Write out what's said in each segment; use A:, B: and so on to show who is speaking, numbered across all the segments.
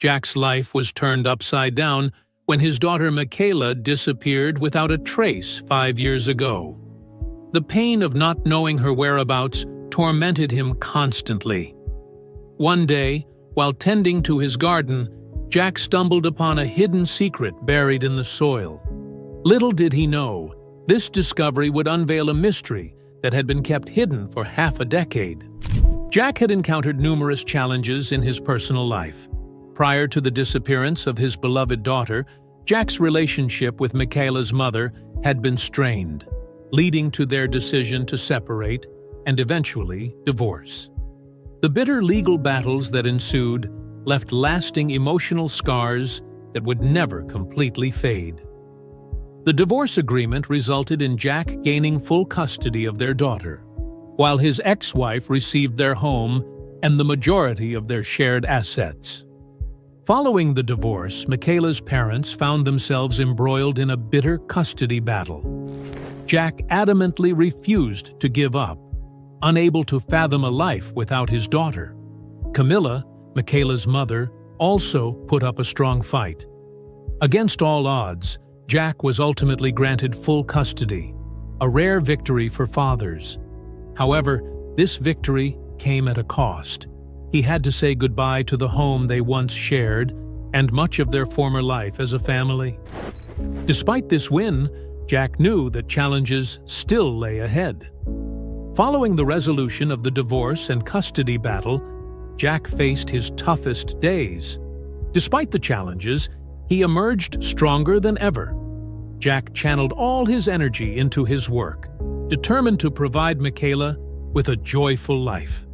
A: Jack's life was turned upside down when his daughter Michaela disappeared without a trace 5 years ago. The pain of not knowing her whereabouts tormented him constantly. One day, while tending to his garden, Jack stumbled upon a hidden secret buried in the soil. Little did he know, this discovery would unveil a mystery that had been kept hidden for half a decade. Jack had encountered numerous challenges in his personal life. Prior to the disappearance of his beloved daughter, Jack's relationship with Michaela's mother had been strained, leading to their decision to separate and eventually divorce. The bitter legal battles that ensued left lasting emotional scars that would never completely fade. The divorce agreement resulted in Jack gaining full custody of their daughter, while his ex-wife received their home and the majority of their shared assets. Following the divorce, Michaela's parents found themselves embroiled in a bitter custody battle. Jack adamantly refused to give up, unable to fathom a life without his daughter. Camilla, Michaela's mother, also put up a strong fight. Against all odds, Jack was ultimately granted full custody, a rare victory for fathers. However, this victory came at a cost. He had to say goodbye to the home they once shared and much of their former life as a family. Despite this win, Jack knew that challenges still lay ahead. Following the resolution of the divorce and custody battle, Jack faced his toughest days. Despite the challenges, he emerged stronger than ever. Jack channeled all his energy into his work, determined to provide Michaela with a joyful life.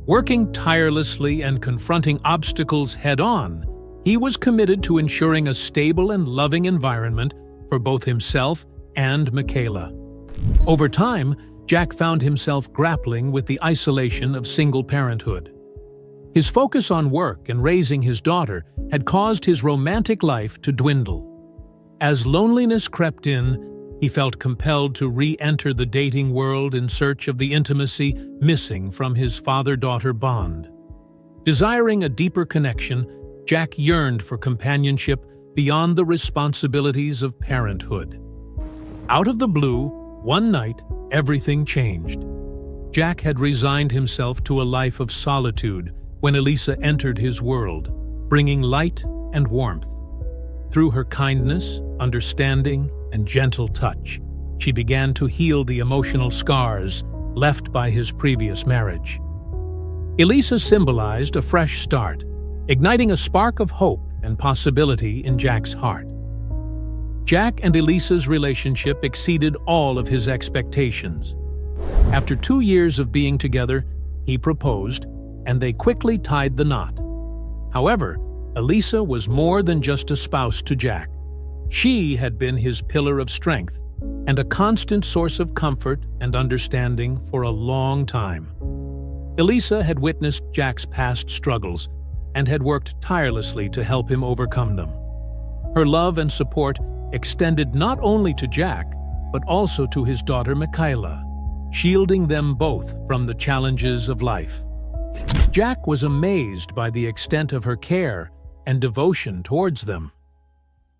A: Working tirelessly and confronting obstacles head-on, he was committed to ensuring a stable and loving environment for both himself and Michaela. Over time, Jack found himself grappling with the isolation of single parenthood. His focus on work and raising his daughter had caused his romantic life to dwindle. As loneliness crept in, he felt compelled to re-enter the dating world in search of the intimacy missing from his father-daughter bond. Desiring a deeper connection, Jack yearned for companionship beyond the responsibilities of parenthood. Out of the blue, one night, everything changed. Jack had resigned himself to a life of solitude when Elisa entered his world, bringing light and warmth. Through her kindness, understanding, and gentle touch, she began to heal the emotional scars left by his previous marriage. Elisa symbolized a fresh start, igniting a spark of hope and possibility in Jack's heart. Jack and Elisa's relationship exceeded all of his expectations. After 2 years of being together, he proposed, and they quickly tied the knot. However, Elisa was more than just a spouse to Jack. She had been his pillar of strength and a constant source of comfort and understanding for a long time. Elisa had witnessed Jack's past struggles and had worked tirelessly to help him overcome them. Her love and support extended not only to Jack, but also to his daughter Michaela, shielding them both from the challenges of life. Jack was amazed by the extent of her care and devotion towards them.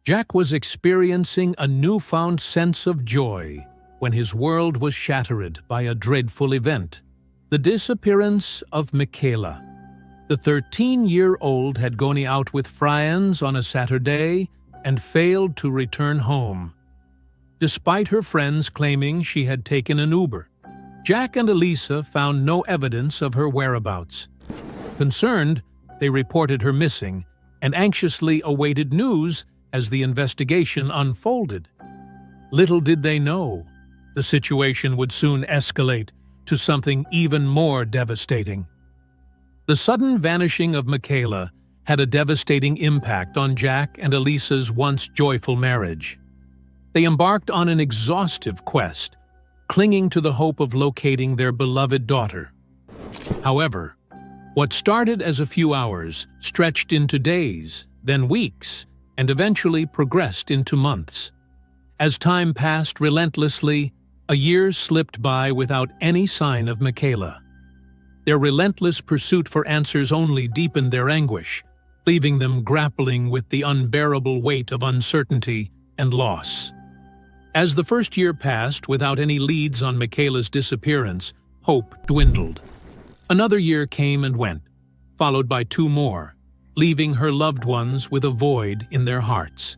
A: Jack was experiencing a newfound sense of joy when his world was shattered by a dreadful event: the disappearance of Michaela. The 13-year-old had gone out with friends on a Saturday and failed to return home. Despite her friends claiming she had taken an Uber, Jack and Elisa found no evidence of her whereabouts. Concerned, they reported her missing and anxiously awaited news as the investigation unfolded. Little did they know, the situation would soon escalate to something even more devastating. The sudden vanishing of Michaela had a devastating impact on Jack and Elisa's once joyful marriage. They embarked on an exhaustive quest, clinging to the hope of locating their beloved daughter. However, what started as a few hours stretched into days, then weeks, and eventually progressed into months. As time passed relentlessly, a year slipped by without any sign of Michaela. Their relentless pursuit for answers only deepened their anguish. leaving them grappling with the unbearable weight of uncertainty and loss. As the first year passed without any leads on Michaela's disappearance, hope dwindled. Another year came and went, followed by 2 more, leaving her loved ones with a void in their hearts.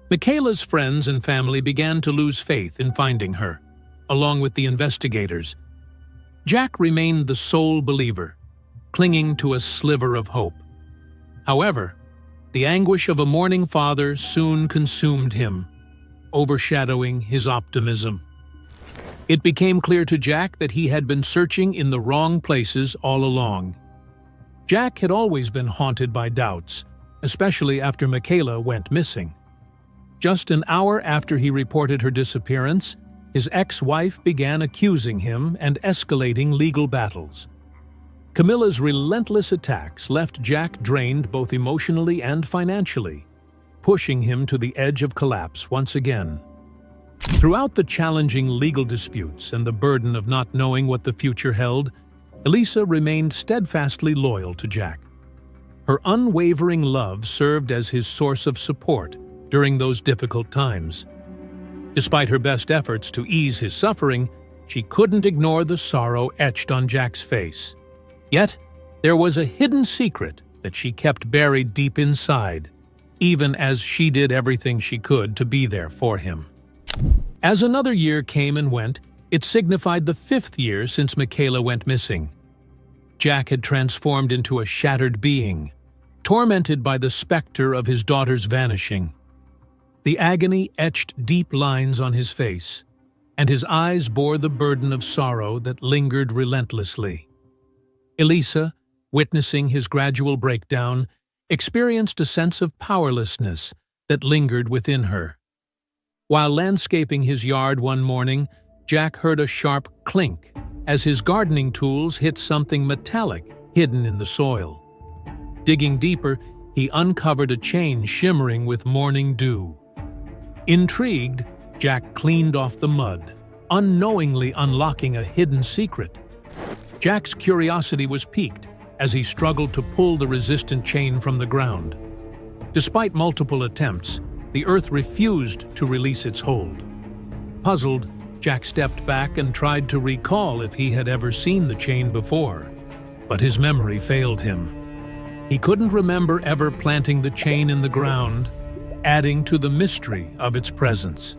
A: Michaela's friends and family began to lose faith in finding her, along with the investigators. Jack remained the sole believer, clinging to a sliver of hope. However, the anguish of a mourning father soon consumed him, overshadowing his optimism. It became clear to Jack that he had been searching in the wrong places all along. Jack had always been haunted by doubts, especially after Michaela went missing. Just an hour after he reported her disappearance, his ex-wife began accusing him and escalating legal battles. Camilla's relentless attacks left Jack drained both emotionally and financially, pushing him to the edge of collapse once again. Throughout the challenging legal disputes and the burden of not knowing what the future held, Elisa remained steadfastly loyal to Jack. Her unwavering love served as his source of support during those difficult times. Despite her best efforts to ease his suffering, she couldn't ignore the sorrow etched on Jack's face. Yet, there was a hidden secret that she kept buried deep inside, even as she did everything she could to be there for him. As another year came and went, it signified the 5th year since Michaela went missing. Jack had transformed into a shattered being, tormented by the specter of his daughter's vanishing. The agony etched deep lines on his face, and his eyes bore the burden of sorrow that lingered relentlessly. Elisa, witnessing his gradual breakdown, experienced a sense of powerlessness that lingered within her. While landscaping his yard one morning, Jack heard a sharp clink as his gardening tools hit something metallic hidden in the soil. Digging deeper, he uncovered a chain shimmering with morning dew. Intrigued, Jack cleaned off the mud, unknowingly unlocking a hidden secret. Jack's curiosity was piqued as he struggled to pull the resistant chain from the ground. Despite multiple attempts, the earth refused to release its hold. Puzzled, Jack stepped back and tried to recall if he had ever seen the chain before, but his memory failed him. He couldn't remember ever planting the chain in the ground, adding to the mystery of its presence.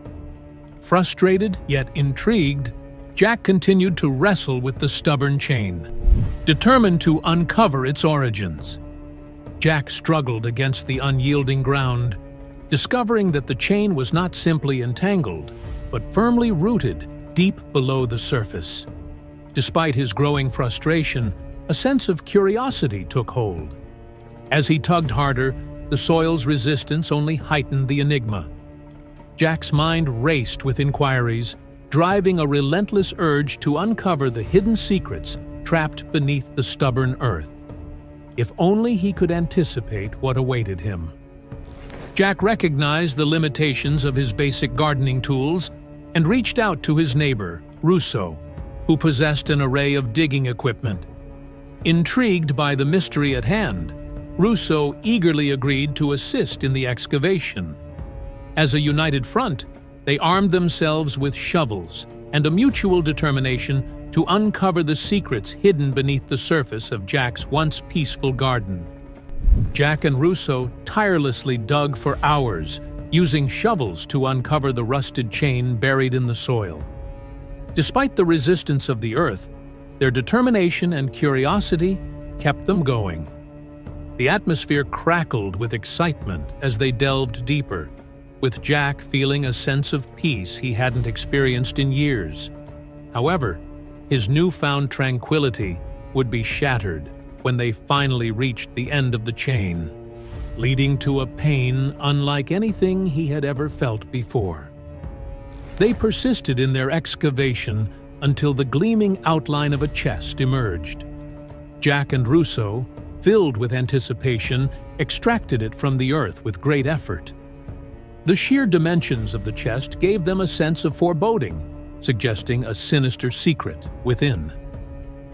A: Frustrated yet intrigued, Jack continued to wrestle with the stubborn chain, determined to uncover its origins. Jack struggled against the unyielding ground, discovering that the chain was not simply entangled, but firmly rooted deep below the surface. Despite his growing frustration, a sense of curiosity took hold. As he tugged harder, the soil's resistance only heightened the enigma. Jack's mind raced with inquiries, driving a relentless urge to uncover the hidden secrets trapped beneath the stubborn earth. If only he could anticipate what awaited him. Jack recognized the limitations of his basic gardening tools and reached out to his neighbor, Russo, who possessed an array of digging equipment. Intrigued by the mystery at hand, Russo eagerly agreed to assist in the excavation. As a united front, they armed themselves with shovels and a mutual determination to uncover the secrets hidden beneath the surface of Jack's once peaceful garden. Jack and Russo tirelessly dug for hours, using shovels to uncover the rusted chain buried in the soil. Despite the resistance of the earth, their determination and curiosity kept them going. The atmosphere crackled with excitement as they delved deeper, with Jack feeling a sense of peace he hadn't experienced in years. However, his newfound tranquility would be shattered when they finally reached the end of the chain, leading to a pain unlike anything he had ever felt before. They persisted in their excavation until the gleaming outline of a chest emerged. Jack and Russo, filled with anticipation, extracted it from the earth with great effort. The sheer dimensions of the chest gave them a sense of foreboding, suggesting a sinister secret within.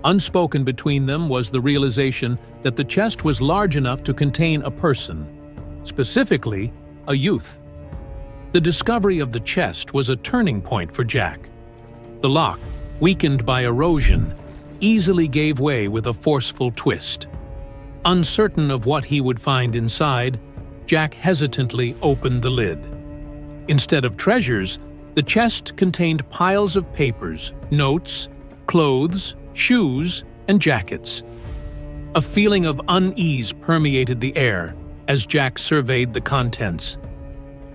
A: Unspoken between them was the realization that the chest was large enough to contain a person, specifically a youth. The discovery of the chest was a turning point for Jack. The lock, weakened by erosion, easily gave way with a forceful twist. Uncertain of what he would find inside, Jack hesitantly opened the lid. Instead of treasures, the chest contained piles of papers, notes, clothes, shoes, and jackets. A feeling of unease permeated the air as Jack surveyed the contents.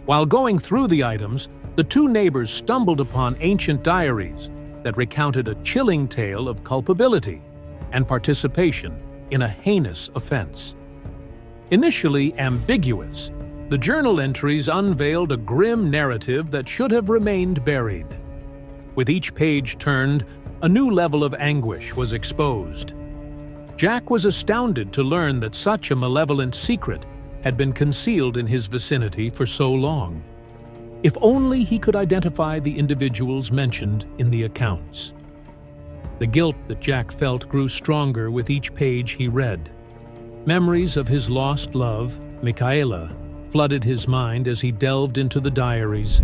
A: While going through the items, the two neighbors stumbled upon ancient diaries that recounted a chilling tale of culpability and participation in a heinous offense. Initially ambiguous, the journal entries unveiled a grim narrative that should have remained buried. With each page turned, a new level of anguish was exposed. Jack was astounded to learn that such a malevolent secret had been concealed in his vicinity for so long. If only he could identify the individuals mentioned in the accounts. The guilt that Jack felt grew stronger with each page he read. Memories of his lost love, Michaela, flooded his mind as he delved into the diaries.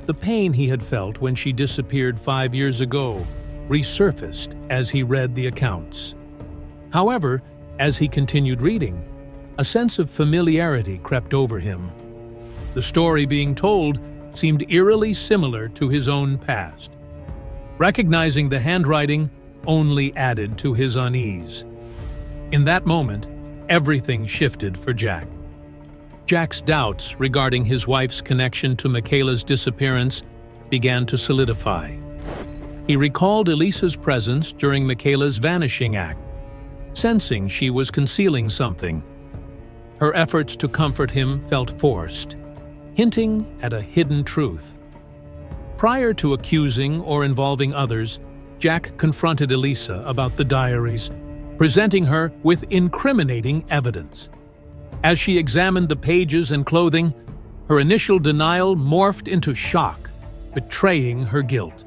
A: The pain he had felt when she disappeared 5 years ago resurfaced as he read the accounts. However, as he continued reading, a sense of familiarity crept over him. The story being told seemed eerily similar to his own past. Recognizing the handwriting only added to his unease. In that moment, everything shifted for Jack. Jack's doubts regarding his wife's connection to Michaela's disappearance began to solidify. He recalled Elisa's presence during Michaela's vanishing act, sensing she was concealing something. Her efforts to comfort him felt forced, hinting at a hidden truth. Prior to accusing or involving others, Jack confronted Elisa about the diaries, presenting her with incriminating evidence. As she examined the pages and clothing, her initial denial morphed into shock, betraying her guilt.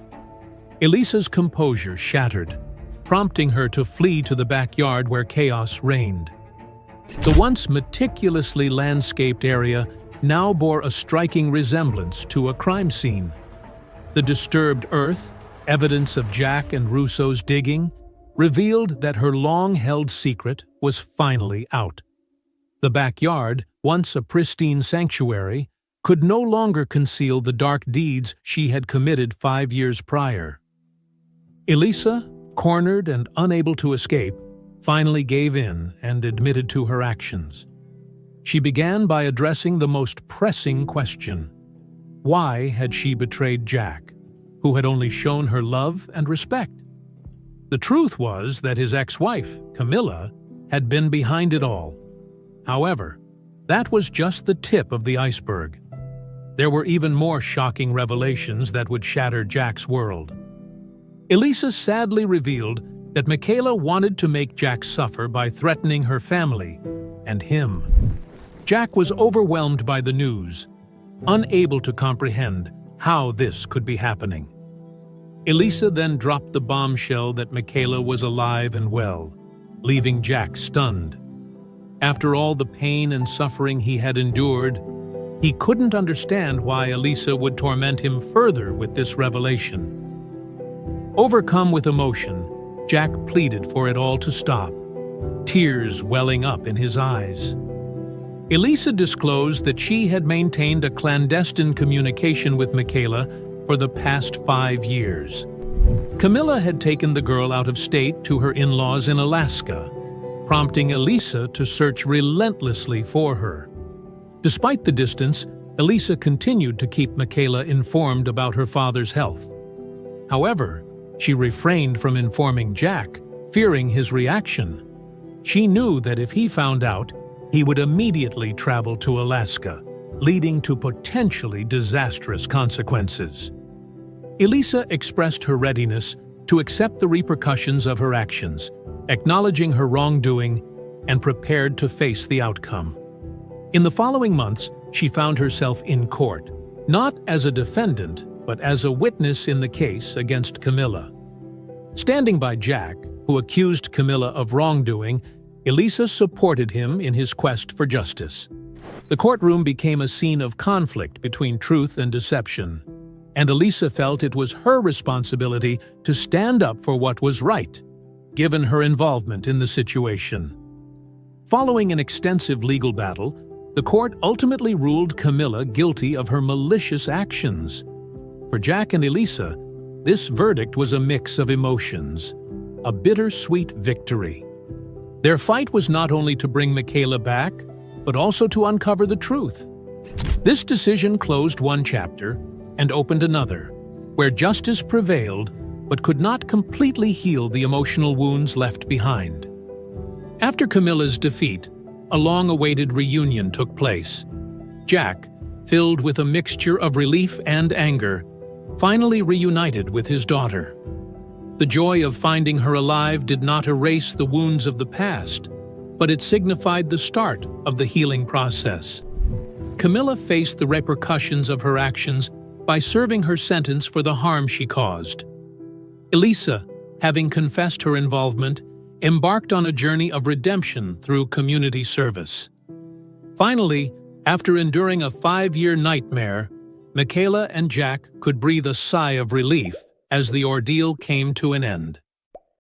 A: Elisa's composure shattered, prompting her to flee to the backyard where chaos reigned. The once meticulously landscaped area now bore a striking resemblance to a crime scene. The disturbed earth, evidence of Jack and Russo's digging, revealed that her long-held secret was finally out. The backyard, once a pristine sanctuary, could no longer conceal the dark deeds she had committed 5 years prior. Elisa, cornered and unable to escape, finally gave in and admitted to her actions. She began by addressing the most pressing question. Why had she betrayed Jack, who had only shown her love and respect? The truth was that his ex-wife, Camilla, had been behind it all. However, that was just the tip of the iceberg. There were even more shocking revelations that would shatter Jack's world. Elisa sadly revealed that Michaela wanted to make Jack suffer by threatening her family and him. Jack was overwhelmed by the news, unable to comprehend how this could be happening. Elisa then dropped the bombshell that Michaela was alive and well, leaving Jack stunned. After all the pain and suffering he had endured, he couldn't understand why Elisa would torment him further with this revelation. Overcome with emotion, Jack pleaded for it all to stop, tears welling up in his eyes. Elisa disclosed that she had maintained a clandestine communication with Michaela for the past 5 years. Camilla had taken the girl out of state to her in-laws in Alaska, prompting Elisa to search relentlessly for her. Despite the distance, Elisa continued to keep Michaela informed about her father's health. However, she refrained from informing Jack, fearing his reaction. She knew that if he found out, he would immediately travel to Alaska, leading to potentially disastrous consequences. Elisa expressed her readiness to accept the repercussions of her actions, acknowledging her wrongdoing and prepared to face the outcome. In the following months, she found herself in court, not as a defendant, but as a witness in the case against Camilla. Standing by Jack, who accused Camilla of wrongdoing, Elisa supported him in his quest for justice. The courtroom became a scene of conflict between truth and deception, and Elisa felt it was her responsibility to stand up for what was right, given her involvement in the situation. Following an extensive legal battle, the court ultimately ruled Camilla guilty of her malicious actions. For Jack and Elisa, this verdict was a mix of emotions, a bittersweet victory. Their fight was not only to bring Michaela back, but also to uncover the truth. This decision closed one chapter and opened another, where justice prevailed but could not completely heal the emotional wounds left behind. After Camilla's defeat, a long-awaited reunion took place. Jack, filled with a mixture of relief and anger, finally reunited with his daughter. The joy of finding her alive did not erase the wounds of the past, but it signified the start of the healing process. Camilla faced the repercussions of her actions by serving her sentence for the harm she caused. Elisa, having confessed her involvement, embarked on a journey of redemption through community service. Finally, after enduring a 5-year nightmare, Michaela and Jack could breathe a sigh of relief as the ordeal came to an end.